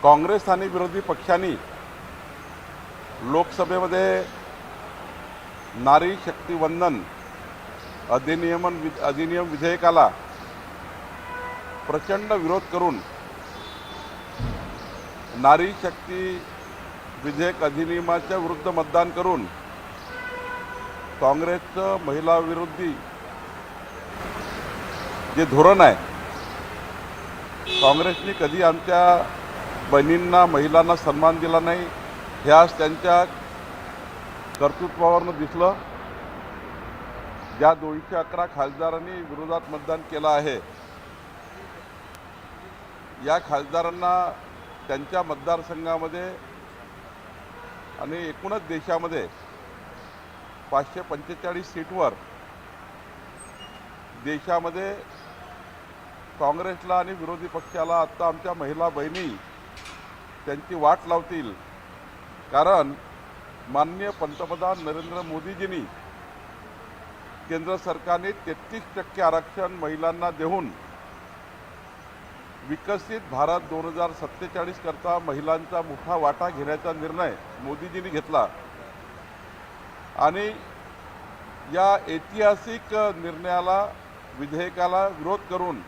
काँग्रेस आणि विरोधी पक्षांनी लोकसभेमध्ये नारी शक्ती वंदन अधिनियम विधेयकाला प्रचंड विरोध करून नारी शक्ती विधेयक अधिनियमाच्या विरुद्ध मतदान करून काँग्रेसचं महिला विरोधी जे धोरण आहे, काँग्रेसने कधी आमच्या बहिणींना महिलांना सन्मान दिला नाही, हे आज त्यांच्या कर्तृत्वावरून दिसलं। ज्या 211 खासदारांनी विरोधात मतदान केलं आहे, या खासदारांना त्यांच्या मतदारसंघामध्ये आणि एकूणच देशामध्ये 545 सीटवर देशामध्ये काँग्रेसला आणि विरोधी पक्षाला आता आमच्या महिला बहिणी त्यांची वाट लावतील। कारण माननीय पंतप्रधान नरेंद्र मोदीजींनी केंद्र सरकारने 33% आरक्षण महिलांना देऊन विकसित भारत 2047 करता महिलांचा मोठा वाटा घेण्याचा निर्णय मोदीजींनी घेतला आणि या ऐतिहासिक निर्णयाला विधेयकाला विरोध करून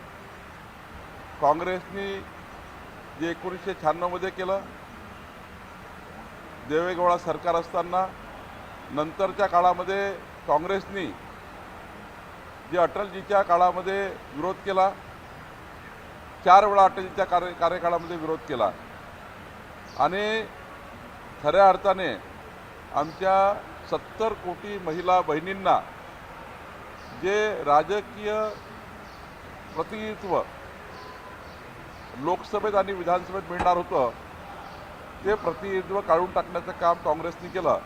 काँग्रेसने जे 1996 मध्ये केलं, देवेगौडा सरकार असताना, नंतरच्या काळामध्ये काँग्रेसने जे अटलजीच्या काळामध्ये विरोध केला, 4 वेळा अटलजीच्या कार्यकाळामध्ये विरोध केला आणि खऱ्या अर्थाने आमच्या 70 कोटी महिला बहिणींना जे राजकीय प्रतिनिधित्व लोकसभेत आणि विधानसभेत मिळणार होतं, ते प्रतिनिधित्व काढून टाकण्याचं काम काँग्रेसने केलं।